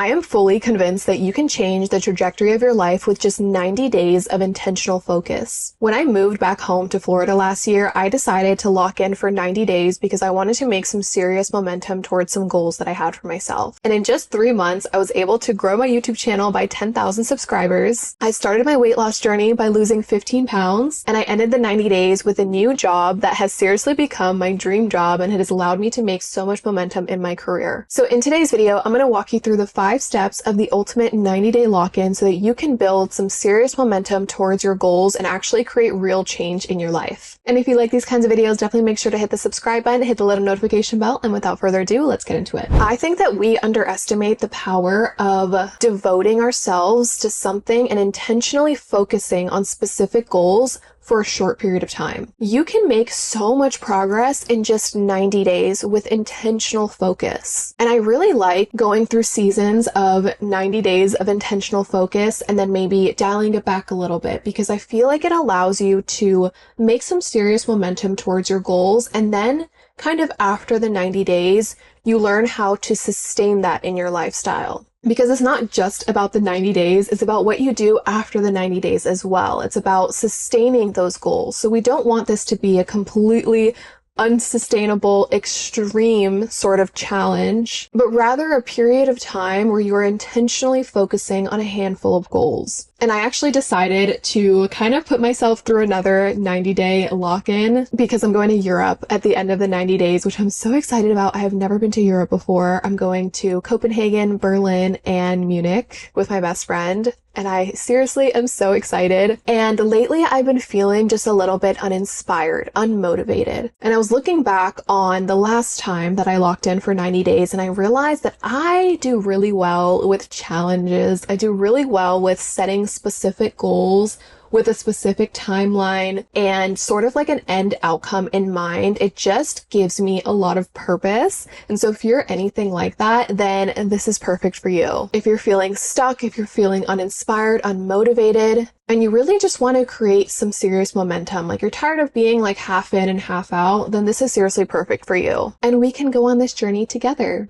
I am fully convinced that you can change the trajectory of your life with just 90 days of intentional focus. When I moved back home to Florida last year, I decided to lock in for 90 days because I wanted to make some serious momentum towards some goals that I had for myself. And in just 3 months, I was able to grow my YouTube channel by 10,000 subscribers. I started my weight loss journey by losing 15 pounds, and I ended the 90 days with a new job that has seriously become my dream job, and it has allowed me to make so much momentum in my career. So in today's video, I'm going to walk you through the 5 steps of the ultimate 90-day lock-in so that you can build some serious momentum towards your goals and actually create real change in your life. And if you like these kinds of videos, definitely make sure to hit the subscribe button, hit the little notification bell, and without further ado, let's get into it. I think that we underestimate the power of devoting ourselves to something and intentionally focusing on specific goals for a short period of time. You can make so much progress in just 90 days with intentional focus. And I really like going through seasons of 90 days of intentional focus and then maybe dialing it back a little bit, because I feel like it allows you to make some serious momentum towards your goals. And then kind of after the 90 days, you learn how to sustain that in your lifestyle. Because it's not just about the 90 days, it's about what you do after the 90 days as well. It's about sustaining those goals. So we don't want this to be a completely unsustainable, extreme sort of challenge, but rather a period of time where you are intentionally focusing on a handful of goals. And I actually decided to kind of put myself through another 90-day lock-in because I'm going to Europe at the end of the 90 days, which I'm so excited about. I have never been to Europe before. I'm going to Copenhagen, Berlin, and Munich with my best friend. And I seriously am so excited. And lately I've been feeling just a little bit uninspired, unmotivated. And I was looking back on the last time that I locked in for 90 days and I realized that I do really well with challenges. I do really well with setting specific goals with a specific timeline and sort of like an end outcome in mind. It just gives me a lot of purpose. And so if you're anything like that, then this is perfect for you. If you're feeling stuck, if you're feeling uninspired, unmotivated, and you really just want to create some serious momentum, like you're tired of being like half in and half out, then this is seriously perfect for you. And we can go on this journey together.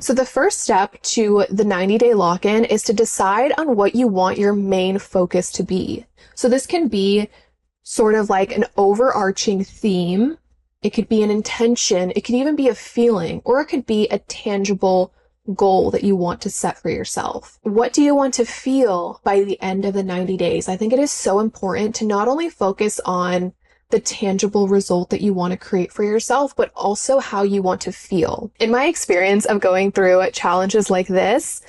So the first step to the 90-day lock-in is to decide on what you want your main focus to be. So this can be sort of like an overarching theme. It could be an intention. It could even be a feeling, or it could be a tangible goal that you want to set for yourself. What do you want to feel by the end of the 90 days? I think it is so important to not only focus on the tangible result that you want to create for yourself, but also how you want to feel. In my experience of going through challenges like this,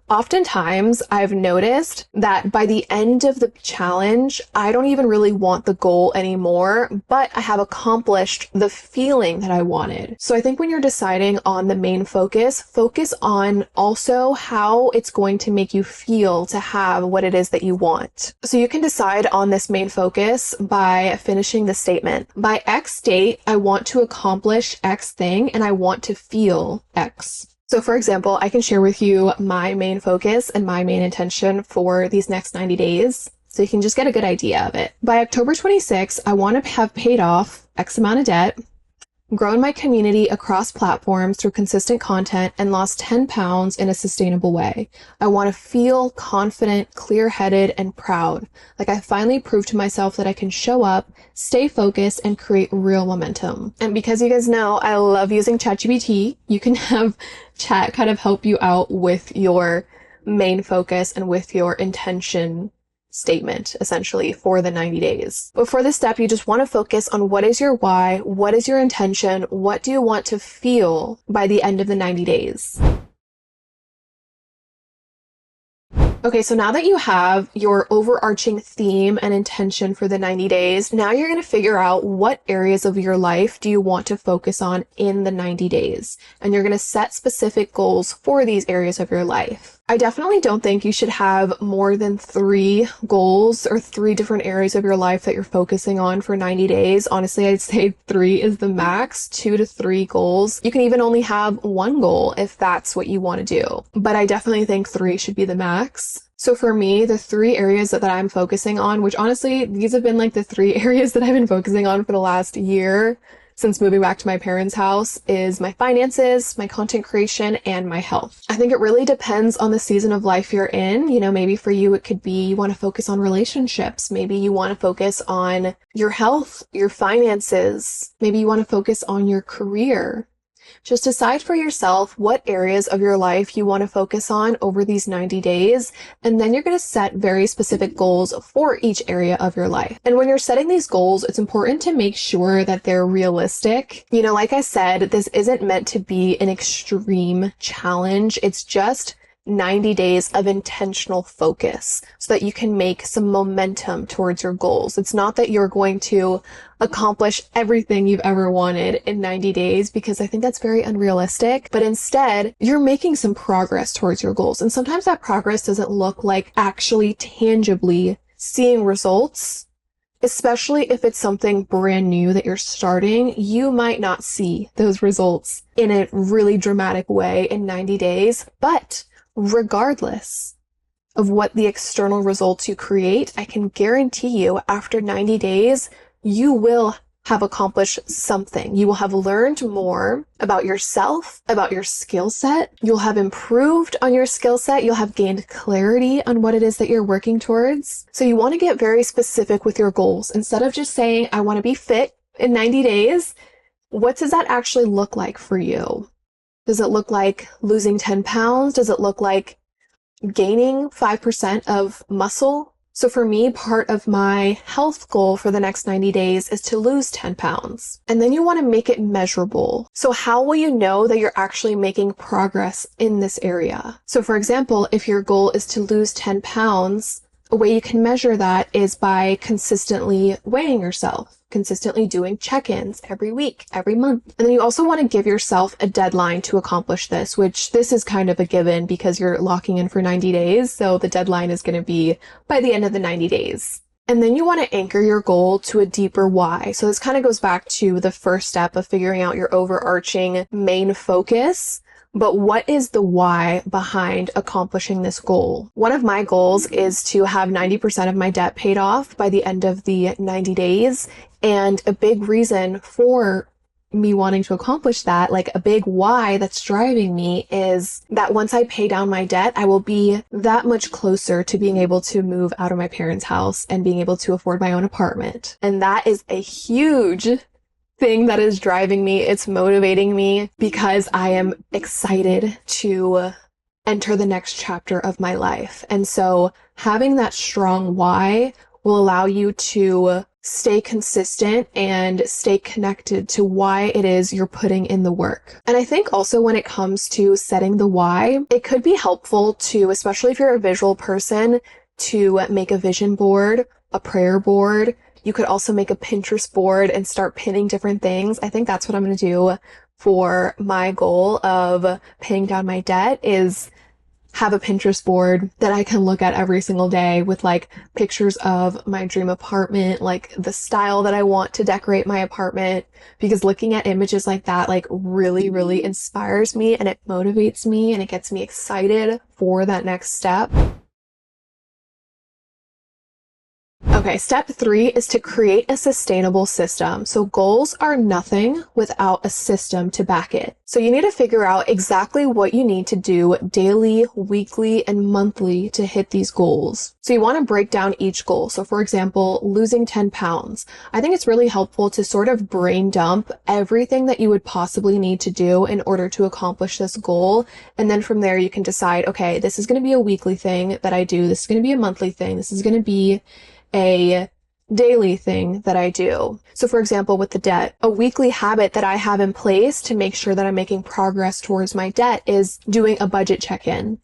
oftentimes I've noticed that by the end of the challenge, I don't even really want the goal anymore, but I have accomplished the feeling that I wanted. So I think when you're deciding on the main focus, focus on also how it's going to make you feel to have what it is that you want. So you can decide on this main focus by finishing the statement. By X date, I want to accomplish X thing and I want to feel X. So for example, I can share with you my main focus and my main intention for these next 90 days, so you can just get a good idea of it. By October 26th, I want to have paid off X amount of debt, grown my community across platforms through consistent content, and lost 10 pounds in a sustainable way. I want to feel confident, clear-headed, and proud. Like I finally proved to myself that I can show up, stay focused, and create real momentum. And because you guys know I love using ChatGPT, you can have chat kind of help you out with your main focus and with your intention statement, essentially, for the 90 days. But for this step, you just want to focus on what is your why, what is your intention, what do you want to feel by the end of the 90 days. Okay, so now that you have your overarching theme and intention for the 90 days, now you're going to figure out what areas of your life do you want to focus on in the 90 days. And you're going to set specific goals for these areas of your life. I definitely don't think you should have more than 3 goals or 3 different areas of your life that you're focusing on for 90 days. Honestly, I'd say 3 is the max, 2 to 3 goals. You can even only have 1 goal if that's what you want to do. But I definitely think 3 should be the max. So for me, the 3 areas that I'm focusing on, which honestly, these have been like the 3 areas that I've been focusing on for the last year, since moving back to my parents' house is my finances, my content creation, and my health. I think it really depends on the season of life you're in. You know, maybe for you, it could be you want to focus on relationships. Maybe you want to focus on your health, your finances. Maybe you want to focus on your career. Just decide for yourself what areas of your life you want to focus on over these 90 days, and then you're going to set very specific goals for each area of your life. And when you're setting these goals, it's important to make sure that they're realistic. You know, like I said, this isn't meant to be an extreme challenge. It's just 90 days of intentional focus so that you can make some momentum towards your goals. It's not that you're going to accomplish everything you've ever wanted in 90 days, because I think that's very unrealistic, but instead you're making some progress towards your goals. And sometimes that progress doesn't look like actually tangibly seeing results. Especially if it's something brand new that you're starting, you might not see those results in a really dramatic way in 90 days, but regardless of what the external results you create, I can guarantee you after 90 days, you will have accomplished something. You will have learned more about yourself, about your skill set. You'll have improved on your skill set. You'll have gained clarity on what it is that you're working towards. So you want to get very specific with your goals. Instead of just saying, I want to be fit in 90 days, what does that actually look like for you? Does it look like losing 10 pounds? Does it look like gaining 5% of muscle? So for me, part of my health goal for the next 90 days is to lose 10 pounds. And then you want to make it measurable. So how will you know that you're actually making progress in this area? So for example, if your goal is to lose 10 pounds, a way you can measure that is by consistently weighing yourself, consistently doing check-ins every week, every month. And then you also want to give yourself a deadline to accomplish this, which this is kind of a given because you're locking in for 90 days. So the deadline is going to be by the end of the 90 days. And then you want to anchor your goal to a deeper why. So this kind of goes back to the first step of figuring out your overarching main focus. But what is the why behind accomplishing this goal? One of my goals is to have 90% of my debt paid off by the end of the 90 days. And a big reason for me wanting to accomplish that, like a big why that's driving me, is that once I pay down my debt, I will be that much closer to being able to move out of my parents' house and being able to afford my own apartment. And that is a huge thing that is driving me. It's motivating me because I am excited to enter the next chapter of my life. And so having that strong why will allow you to stay consistent and stay connected to why it is you're putting in the work. And I think also when it comes to setting the why, it could be helpful to, especially if you're a visual person, to make a vision board, a prayer board. You could also make a Pinterest board and start pinning different things. I think that's what I'm going to do for my goal of paying down my debt, is have a Pinterest board that I can look at every single day with like pictures of my dream apartment, like the style that I want to decorate my apartment, because looking at images like that like really, really inspires me and it motivates me and it gets me excited for that next step. Okay, step 3 is to create a sustainable system. So goals are nothing without a system to back it. So you need to figure out exactly what you need to do daily, weekly, and monthly to hit these goals. So you want to break down each goal. So for example, losing 10 pounds. I think it's really helpful to sort of brain dump everything that you would possibly need to do in order to accomplish this goal. And then from there, you can decide, okay, this is going to be a weekly thing that I do. This is going to be a monthly thing. This is going to be a daily thing that I do. So for example, with the debt, a weekly habit that I have in place to make sure that I'm making progress towards my debt is doing a budget check-in.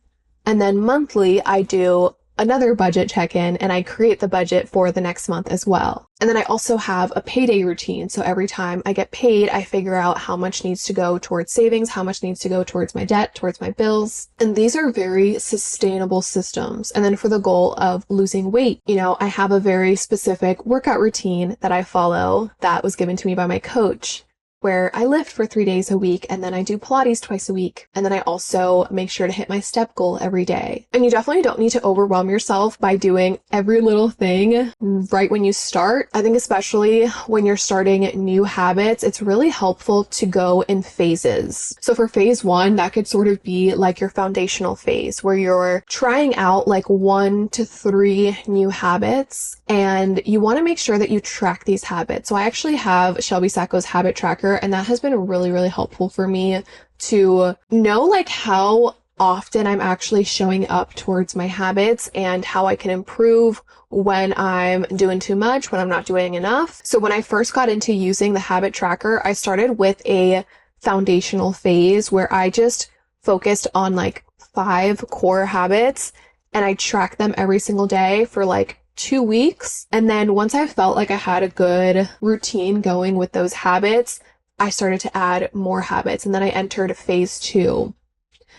And then monthly, I do another budget check-in and I create the budget for the next month as well. And then I also have a payday routine. So every time I get paid, I figure out how much needs to go towards savings, how much needs to go towards my debt, towards my bills. And these are very sustainable systems. And then for the goal of losing weight, I have a very specific workout routine that I follow that was given to me by my coach. where I lift for 3 days a week, and then I do Pilates twice a week. And then I also make sure to hit my step goal every day. And you definitely don't need to overwhelm yourself by doing every little thing right when you start. I think especially when you're starting new habits, it's really helpful to go in phases. So for phase 1, that could sort of be like your foundational phase where you're trying out like 1 to 3 new habits, and you want to make sure that you track these habits. So I actually have Shelby Sacco's habit tracker, and that has been really, really helpful for me to know like how often I'm actually showing up towards my habits and how I can improve when I'm doing too much, when I'm not doing enough. So when I first got into using the habit tracker, I started with a foundational phase where I just focused on like 5 core habits, and I tracked them every single day for like 2 weeks. And then once I felt like I had a good routine going with those habits, I started to add more habits. And then I entered phase 2.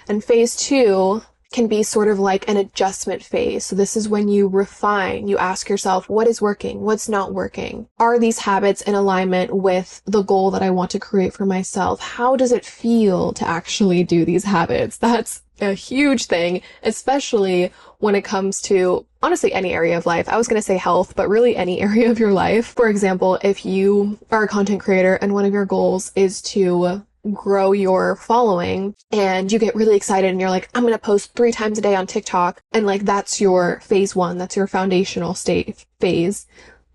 And phase 2 can be sort of like an adjustment phase. So this is when you refine, you ask yourself, what is working? What's not working? Are these habits in alignment with the goal that I want to create for myself? How does it feel to actually do these habits? That's a huge thing, especially when it comes to honestly any area of life. I was going to say health, but really any area of your life. For example, if you are a content creator and one of your goals is to grow your following and you get really excited and you're like, I'm going to post 3 times a day on TikTok. And like, that's your phase 1. That's your foundational state phase.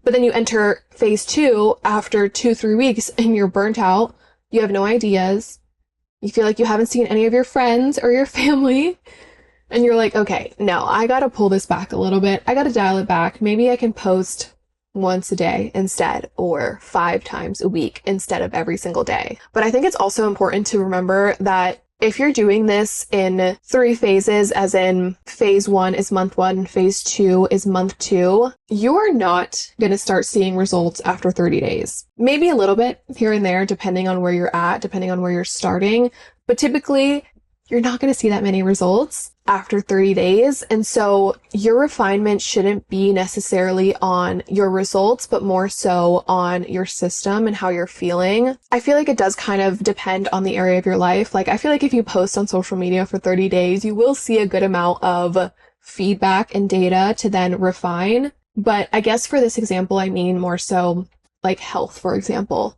But then you enter phase 2 after 2-3 weeks and you're burnt out. You have no ideas. You feel like you haven't seen any of your friends or your family. And you're like, okay, no, I got to pull this back a little bit. I got to dial it back. Maybe I can post once a day instead, or 5 times a week instead of every single day. But I think it's also important to remember that if you're doing this in 3 phases, as in phase 1 is month 1, phase 2 is month 2, you are not going to start seeing results after 30 days. Maybe a little bit here and there, depending on where you're at, depending on where you're starting. But typically, you're not going to see that many results after 30 days. And so your refinement shouldn't be necessarily on your results, but more so on your system and how you're feeling. I feel like it does kind of depend on the area of your life. Like, I feel like if you post on social media for 30 days, you will see a good amount of feedback and data to then refine. But I guess for this example, I mean more so like health, for example.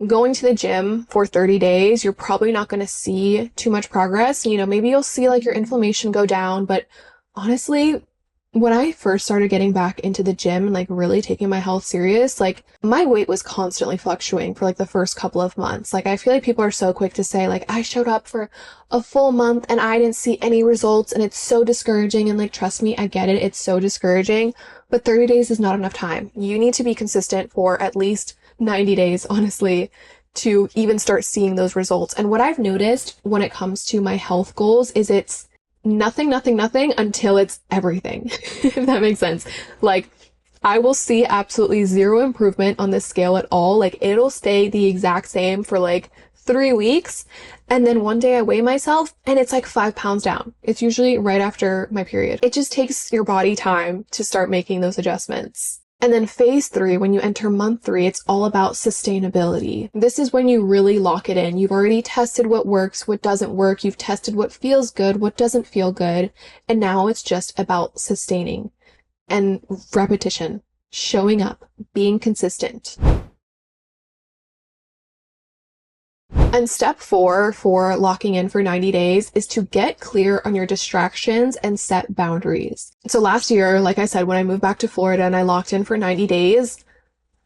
Going to the gym for 30 days, you're probably not going to see too much progress. You know, maybe you'll see like your inflammation go down, but honestly, when I first started getting back into the gym and like really taking my health serious, like my weight was constantly fluctuating for like the first couple of months. Like I feel like people are so quick to say like, I showed up for a full month and I didn't see any results and it's so discouraging. And like, trust me, I get it. It's so discouraging, but 30 days is not enough time. You need to be consistent for at least 90 days, honestly, to even start seeing those results. And what I've noticed when it comes to my health goals is it's nothing until it's everything, if that makes sense. Like, I will see absolutely 0 improvement on this scale at all. Like, it'll stay the exact same for like 3 weeks. And then one day I weigh myself and it's like 5 pounds down. It's usually right after my period. It just takes your body time to start making those adjustments. And then phase 3, when you enter month 3, it's all about sustainability. This is when you really lock it in. You've already tested what works, what doesn't work. You've tested what feels good, what doesn't feel good. And now it's just about sustaining and repetition, showing up, being consistent. And step 4 for locking in for 90 days is to get clear on your distractions and set boundaries. So last year, like I said, when I moved back to Florida and I locked in for 90 days,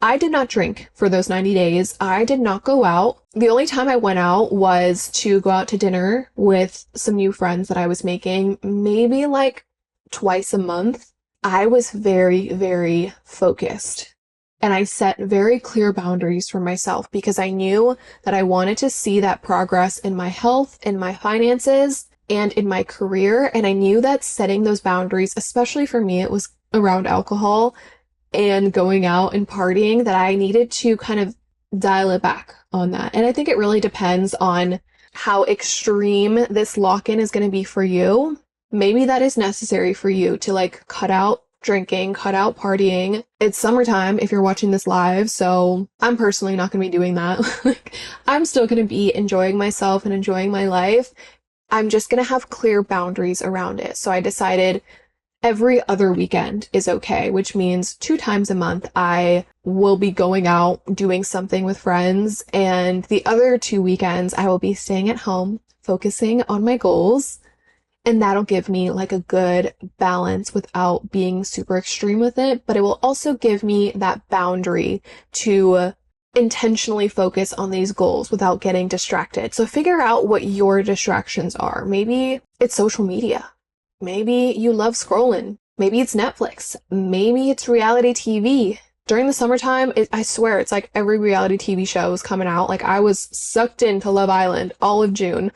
I did not drink for those 90 days. I did not go out. The only time I went out was to go out to dinner with some new friends that I was making, maybe like twice a month. I was very, very focused. And I set very clear boundaries for myself because I knew that I wanted to see that progress in my health, in my finances, and in my career. And I knew that setting those boundaries, especially for me, it was around alcohol and going out and partying, that I needed to kind of dial it back on that. And I think it really depends on how extreme this lock-in is going to be for you. Maybe that is necessary for you to like cut out drinking, cut out partying. It's summertime if you're watching this live, so I'm personally not going to be doing that. Like, I'm still going to be enjoying myself and enjoying my life. I'm just going to have clear boundaries around it. So I decided every other weekend is okay, which means 2 times a month I will be going out doing something with friends, and the other 2 weekends I will be staying at home, focusing on my goals, and that'll give me like a good balance without being super extreme with it, but it will also give me that boundary to intentionally focus on these goals without getting distracted. So figure out what your distractions are. Maybe it's social media. Maybe you love scrolling. Maybe it's Netflix. Maybe it's reality TV. During the summertime, I swear it's like every reality TV show is coming out. Like, I was sucked into Love Island all of June.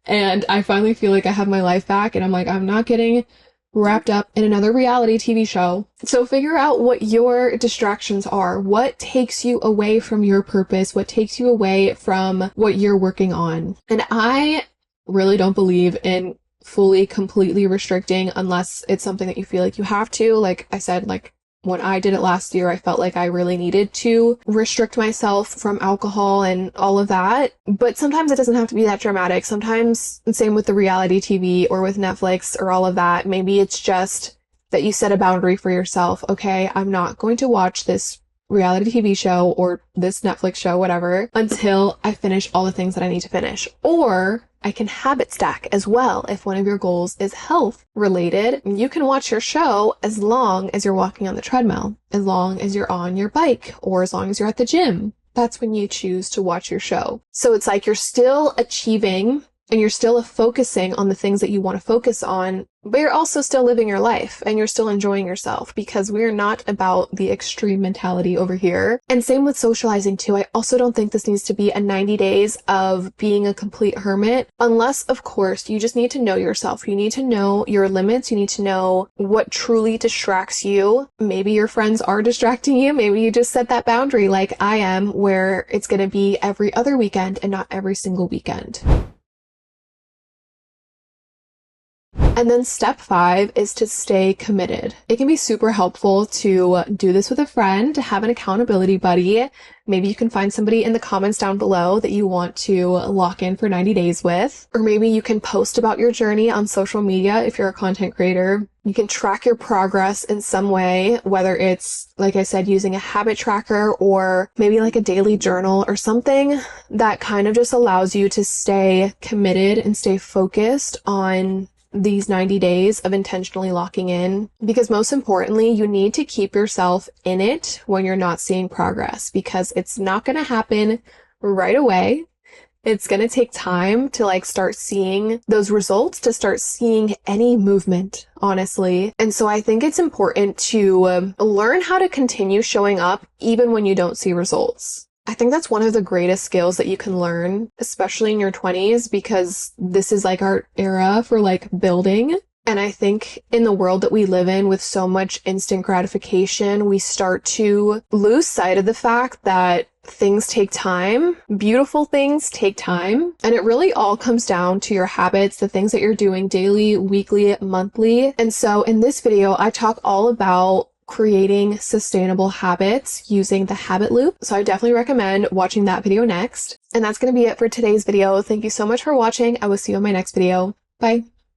And I finally feel like I have my life back, and I'm like, I'm not getting wrapped up in another reality TV show. So figure out what your distractions are. What takes you away from your purpose? What takes you away from what you're working on? And I really don't believe in fully, completely restricting unless it's something that you feel like you have to. Like I said, like when I did it last year, I felt like I really needed to restrict myself from alcohol and all of that. But sometimes it doesn't have to be that dramatic. Sometimes, same with the reality TV or with Netflix or all of that, maybe it's just that you set a boundary for yourself. Okay, I'm not going to watch this reality TV show or this Netflix show, whatever, until I finish all the things that I need to finish. Or I can habit stack as well. If one of your goals is health related, you can watch your show as long as you're walking on the treadmill, as long as you're on your bike, or as long as you're at the gym. That's when you choose to watch your show. So it's like you're still achieving and you're still focusing on the things that you want to focus on, but you're also still living your life and you're still enjoying yourself, because we're not about the extreme mentality over here. And same with socializing too. I also don't think this needs to be a 90 days of being a complete hermit, unless of course you just need to know yourself. You need to know your limits. You need to know what truly distracts you. Maybe your friends are distracting you. Maybe you just set that boundary like I am, where it's going to be every other weekend and not every single weekend. And then step 5 is to stay committed. It can be super helpful to do this with a friend, to have an accountability buddy. Maybe you can find somebody in the comments down below that you want to lock in for 90 days with. Or maybe you can post about your journey on social media if you're a content creator. You can track your progress in some way, whether it's, like I said, using a habit tracker or maybe like a daily journal or something that kind of just allows you to stay committed and stay focused on these 90 days of intentionally locking in. Because most importantly, you need to keep yourself in it when you're not seeing progress, because it's not going to happen right away. It's going to take time to like start seeing those results, to start seeing any movement, honestly. And so I think it's important to learn how to continue showing up even when you don't see results. I think that's one of the greatest skills that you can learn, especially in your 20s, because this is like our era for like building. And I think in the world that we live in with so much instant gratification, we start to lose sight of the fact that things take time. Beautiful things take time. And it really all comes down to your habits, the things that you're doing daily, weekly, monthly. And so in this video, I talk all about creating sustainable habits using the habit loop. So I definitely recommend watching that video next. And that's going to be it for today's video. Thank you so much for watching. I will see you in my next video. Bye.